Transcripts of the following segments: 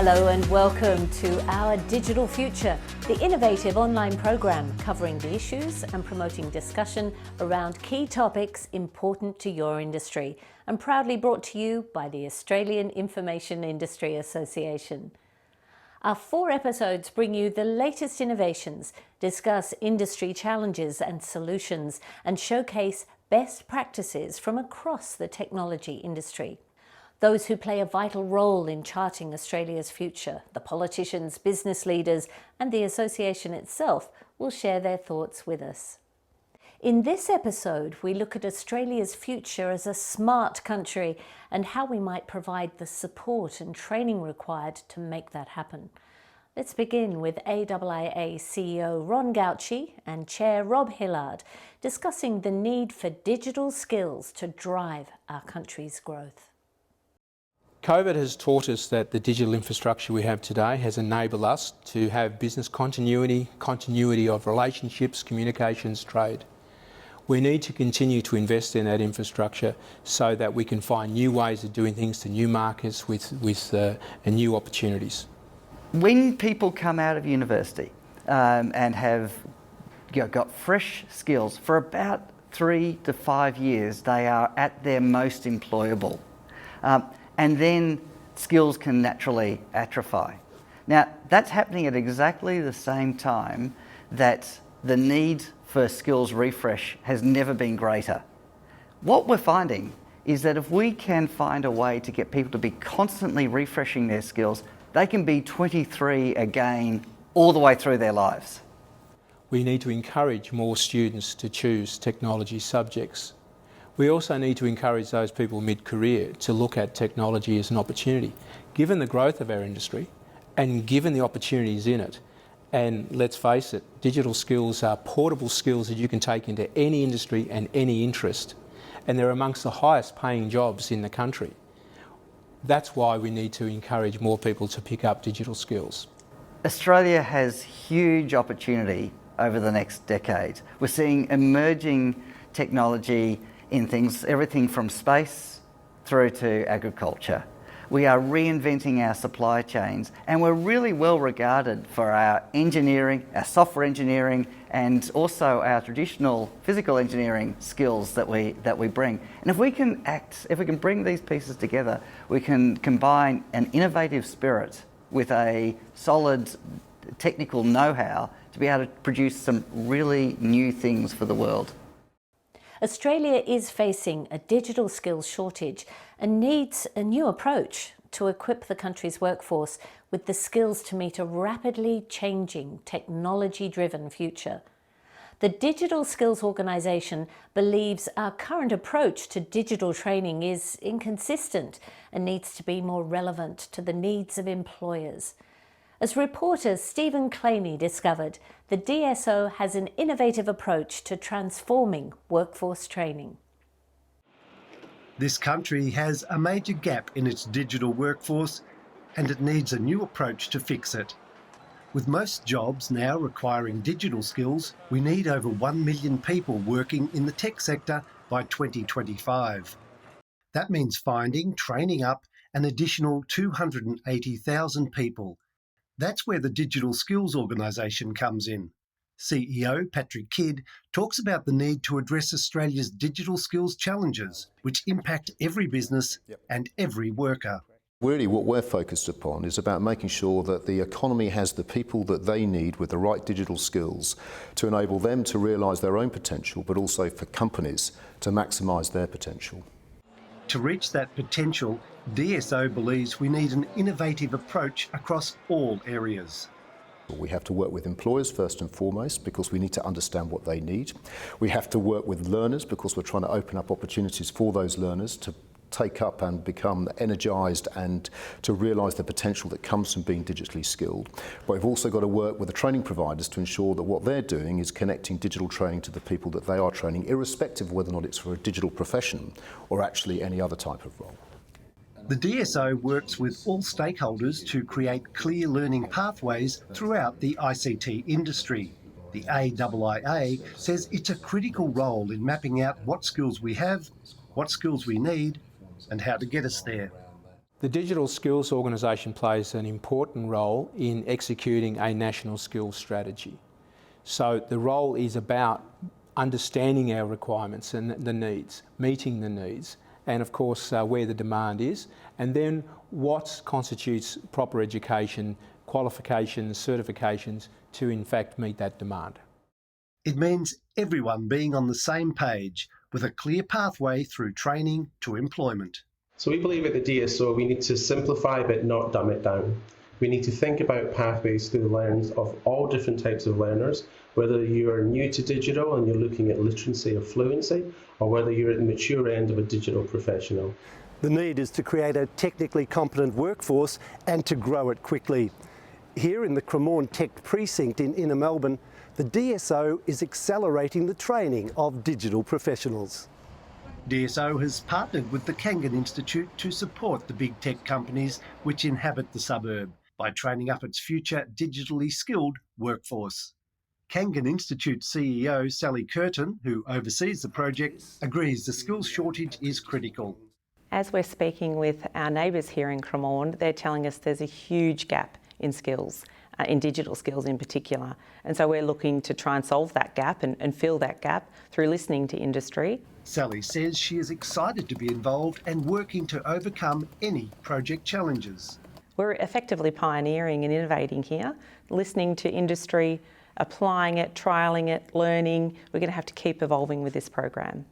Hello and welcome to Our Digital Future, the innovative online program covering the issues and promoting discussion around key topics important to your industry, and proudly brought to you by the Australian Information Industry Association. Our 4 episodes bring you the latest innovations, discuss industry challenges and solutions, and showcase best practices from across the technology industry. Those who play a vital role in charting Australia's future, the politicians, business leaders, and the association itself will share their thoughts with us. In this episode, we look at Australia's future as a smart country and how we might provide the support and training required to make that happen. Let's begin with AIIA CEO Ron Gauci and Chair Rob Hillard discussing the need for digital skills to drive our country's growth. COVID has taught us that the digital infrastructure we have today has enabled us to have business continuity of relationships, communications, trade. We need to continue to invest in that infrastructure so that we can find new ways of doing things to new markets with new opportunities. When people come out of university and have got fresh skills, for about 3 to 5 years they are at their most employable. And then skills can naturally atrophy. Now, that's happening at exactly the same time that the need for skills refresh has never been greater. What we're finding is that if we can find a way to get people to be constantly refreshing their skills, they can be 23 again all the way through their lives. We need to encourage more students to choose technology subjects. We also need to encourage those people mid-career to look at technology as an opportunity. Given the growth of our industry and given the opportunities in it, and let's face it, digital skills are portable skills that you can take into any industry and any interest, and they're amongst the highest paying jobs in the country. That's why we need to encourage more people to pick up digital skills. Australia has huge opportunity over the next decade. We're seeing emerging technology in things, everything from space through to agriculture. We are reinventing our supply chains, and we're really well regarded for our engineering, our software engineering, and also our traditional physical engineering skills that we bring. And if we can bring these pieces together, we can combine an innovative spirit with a solid technical know-how to be able to produce some really new things for the world. Australia is facing a digital skills shortage and needs a new approach to equip the country's workforce with the skills to meet a rapidly changing, technology-driven future. The Digital Skills Organisation believes our current approach to digital training is inconsistent and needs to be more relevant to the needs of employers. As reporter Stephen Claney discovered, the DSO has an innovative approach to transforming workforce training. This country has a major gap in its digital workforce, and it needs a new approach to fix it. With most jobs now requiring digital skills, we need over 1 million people working in the tech sector by 2025. That means finding, training up an additional 280,000 people. That's where the Digital Skills Organisation comes in. CEO Patrick Kidd talks about the need to address Australia's digital skills challenges, which impact every business and every worker. Really what we're focused upon is about making sure that the economy has the people that they need with the right digital skills to enable them to realise their own potential, but also for companies to maximise their potential. To reach that potential, DSO believes we need an innovative approach across all areas. We have to work with employers first and foremost because we need to understand what they need. We have to work with learners because we're trying to open up opportunities for those learners to take up and become energised and to realise the potential that comes from being digitally skilled. But we've also got to work with the training providers to ensure that what they're doing is connecting digital training to the people that they are training, irrespective of whether or not it's for a digital profession or actually any other type of role. The DSO works with all stakeholders to create clear learning pathways throughout the ICT industry. The AIIA says it's a critical role in mapping out what skills we have, what skills we need, and how to get us there. The Digital Skills Organisation plays an important role in executing a national skills strategy. So the role is about understanding our requirements and the needs, meeting the needs, and of course where the demand is, and then what constitutes proper education, qualifications, certifications to in fact meet that demand. It means everyone being on the same page with a clear pathway through training to employment. So we believe at the DSO we need to simplify but not dumb it down. We need to think about pathways through the lens of all different types of learners, whether you are new to digital and you're looking at literacy or fluency, or whether you're at the mature end of a digital professional. The need is to create a technically competent workforce and to grow it quickly. Here in the Cremorne Tech Precinct in inner Melbourne, the DSO is accelerating the training of digital professionals. DSO has partnered with the Kangan Institute to support the big tech companies which inhabit the suburb by training up its future digitally skilled workforce. Kangan Institute CEO Sally Curtin, who oversees the project, agrees the skills shortage is critical. As we're speaking with our neighbours here in Cremorne, they're telling us there's a huge gap in skills, in digital skills in particular. And so we're looking to try and solve that gap and fill that gap through listening to industry. Sally says she is excited to be involved and working to overcome any project challenges. We're effectively pioneering and innovating here, listening to industry, applying it, trialling it, learning. We're going to have to keep evolving with this program.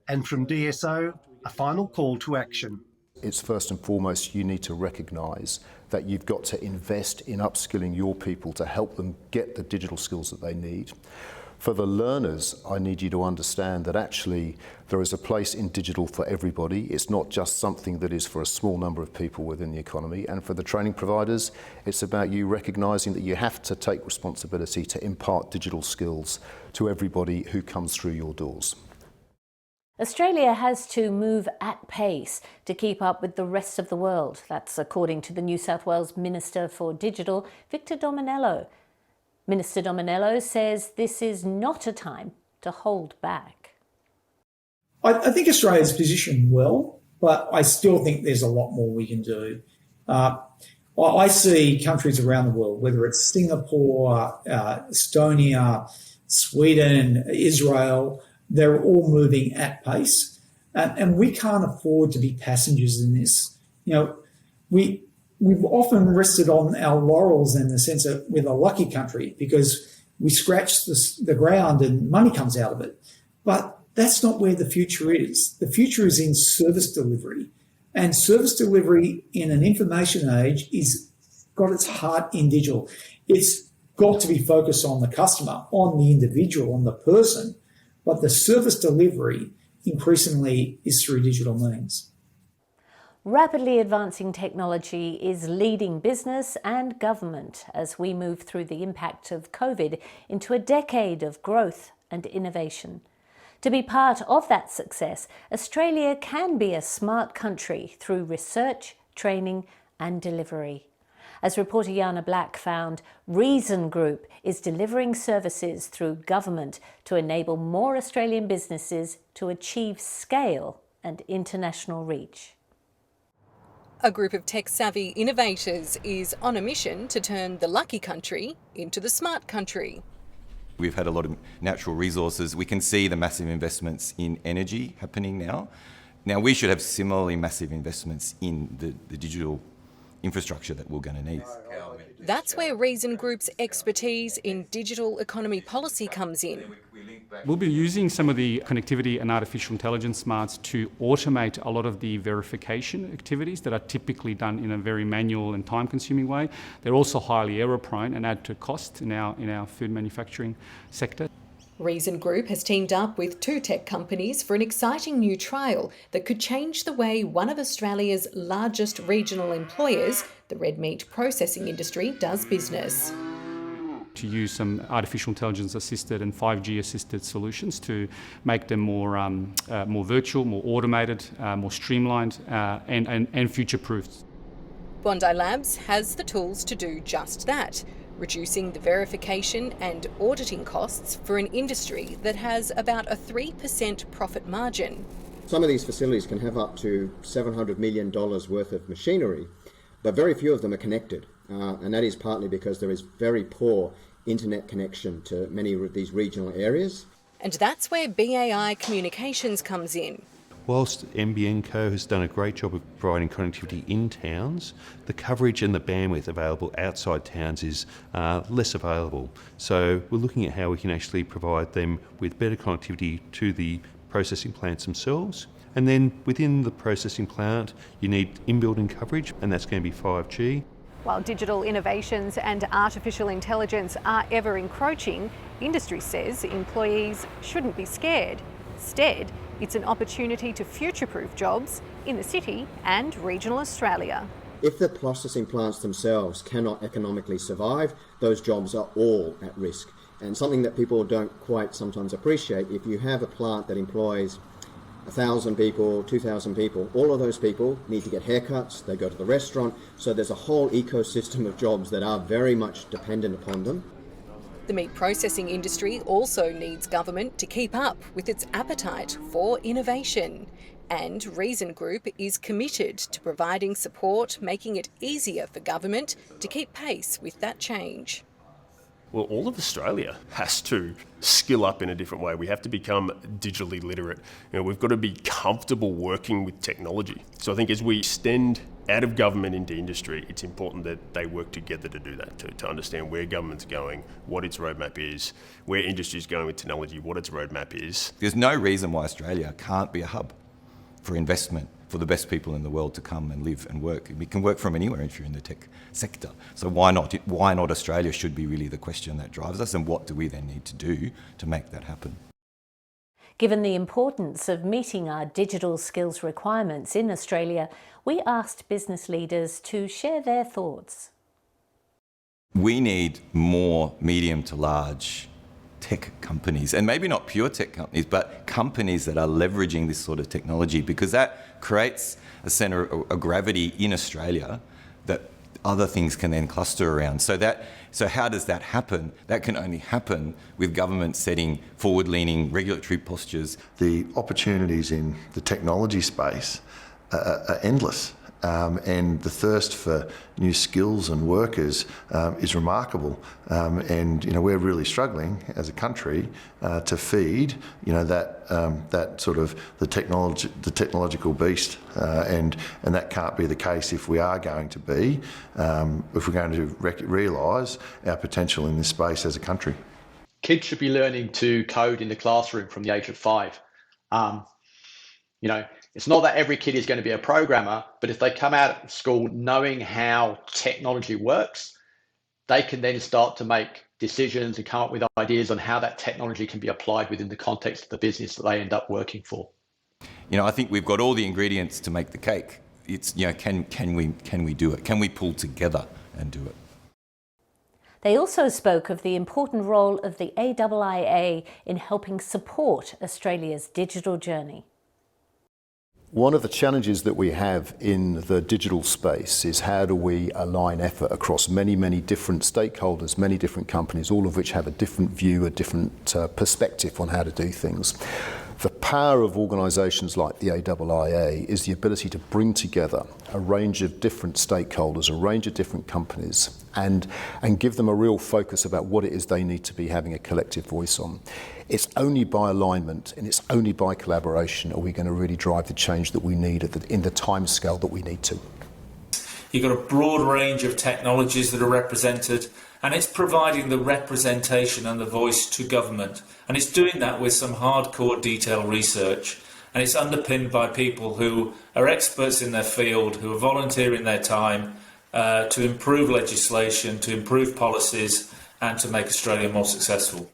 And from DSO, a final call to action. It's first and foremost, you need to recognise that you've got to invest in upskilling your people to help them get the digital skills that they need. For the learners, I need you to understand that actually there is a place in digital for everybody. It's not just something that is for a small number of people within the economy. And for the training providers, it's about you recognising that you have to take responsibility to impart digital skills to everybody who comes through your doors. Australia has to move at pace to keep up with the rest of the world. That's according to the New South Wales Minister for Digital, Victor Dominello. Minister Dominello says this is not a time to hold back. I think Australia's positioned well, but I still think there's a lot more we can do. I see countries around the world, whether it's Singapore, Estonia, Sweden, Israel, they're all moving at pace. And we can't afford to be passengers in this. You know, we've often rested on our laurels in the sense that we're the lucky country because we scratch the ground and money comes out of it. But that's not where the future is. The future is in service delivery. And service delivery in an information age is got its heart in digital. It's got to be focused on the customer, on the individual, on the person. But the service delivery increasingly is through digital means. Rapidly advancing technology is leading business and government as we move through the impact of COVID into a decade of growth and innovation. To be part of that success, Australia can be a smart country through research, training and delivery. As reporter Jana Black found, Reason Group is delivering services through government to enable more Australian businesses to achieve scale and international reach. A group of tech-savvy innovators is on a mission to turn the lucky country into the smart country. We've had a lot of natural resources. We can see the massive investments in energy happening now. Now we should have similarly massive investments in the digital infrastructure that we're going to need. That's where Reason Group's expertise in digital economy policy comes in. We'll be using some of the connectivity and artificial intelligence smarts to automate a lot of the verification activities that are typically done in a very manual and time-consuming way. They're also highly error-prone and add to cost in our food manufacturing sector. Reason Group has teamed up with 2 tech companies for an exciting new trial that could change the way one of Australia's largest regional employers, the red meat processing industry, does business. To use some artificial intelligence assisted and 5G assisted solutions to make them more virtual, more automated, more streamlined and future-proofed. Bondi Labs has the tools to do just that, reducing the verification and auditing costs for an industry that has about a 3% profit margin. Some of these facilities can have up to $700 million worth of machinery, but very few of them are connected. And that is partly because there is very poor internet connection to many of these regional areas. And that's where BAI Communications comes in. Whilst NBN Co has done a great job of providing connectivity in towns, the coverage and the bandwidth available outside towns is less available. So we're looking at how we can actually provide them with better connectivity to the processing plants themselves. And then within the processing plant, you need in-building coverage, and that's going to be 5G. While digital innovations and artificial intelligence are ever encroaching, industry says employees shouldn't be scared. Instead, it's an opportunity to future-proof jobs in the city and regional Australia. If the processing plants themselves cannot economically survive, those jobs are all at risk. And something that people don't quite sometimes appreciate, if you have a plant that employs 1,000 people, 2,000 people, all of those people need to get haircuts, they go to the restaurant, so there's a whole ecosystem of jobs that are very much dependent upon them. The meat processing industry also needs government to keep up with its appetite for innovation. And Reason Group is committed to providing support, making it easier for government to keep pace with that change. Well, all of Australia has to skill up in a different way. We have to become digitally literate. We've got to be comfortable working with technology. So I think as we extend out of government into industry, it's important that they work together to do that, to understand where government's going, what its roadmap is, where industry's going with technology, what its roadmap is. There's no reason why Australia can't be a hub for investment for the best people in the world to come and live and work. We can work from anywhere if you're in the tech sector. So why not? Why not Australia should be really the question that drives us, and what do we then need to do to make that happen? Given the importance of meeting our digital skills requirements in Australia, we asked business leaders to share their thoughts. We need more medium to large tech companies, and maybe not pure tech companies, but companies that are leveraging this sort of technology, because that creates a centre of gravity in Australia that other things can then cluster around. So how does that happen? That can only happen with government setting forward-leaning regulatory postures. The opportunities in the technology space are endless. And the thirst for new skills and workers is remarkable. And we're really struggling as a country to feed that sort of the technological beast, and that can't be the case if we are going to be if we're going to realise our potential in this space as a country. Kids should be learning to code in the classroom from the age of 5. It's not that every kid is going to be a programmer, but if they come out of school knowing how technology works, they can then start to make decisions and come up with ideas on how that technology can be applied within the context of the business that they end up working for. I think we've got all the ingredients to make the cake. It's, can we do it? Can we pull together and do it? They also spoke of the important role of the AIIA in helping support Australia's digital journey. One of the challenges that we have in the digital space is how do we align effort across many, many different stakeholders, many different companies, all of which have a different view, a different perspective on how to do things. The power of organisations like the AIIA is the ability to bring together a range of different stakeholders, a range of different companies, and give them a real focus about what it is they need to be having a collective voice on. It's only by alignment and it's only by collaboration are we going to really drive the change that we need in the timescale that we need to. You've got a broad range of technologies that are represented, and it's providing the representation and the voice to government. And it's doing that with some hardcore detailed research. And it's underpinned by people who are experts in their field, who are volunteering their time to improve legislation, to improve policies, and to make Australia more successful.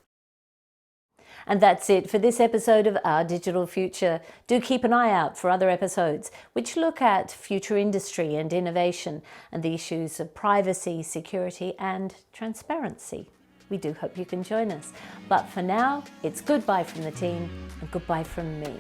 And that's it for this episode of Our Digital Future. Do keep an eye out for other episodes which look at future industry and innovation and the issues of privacy, security and transparency. We do hope you can join us. But for now, it's goodbye from the team and goodbye from me.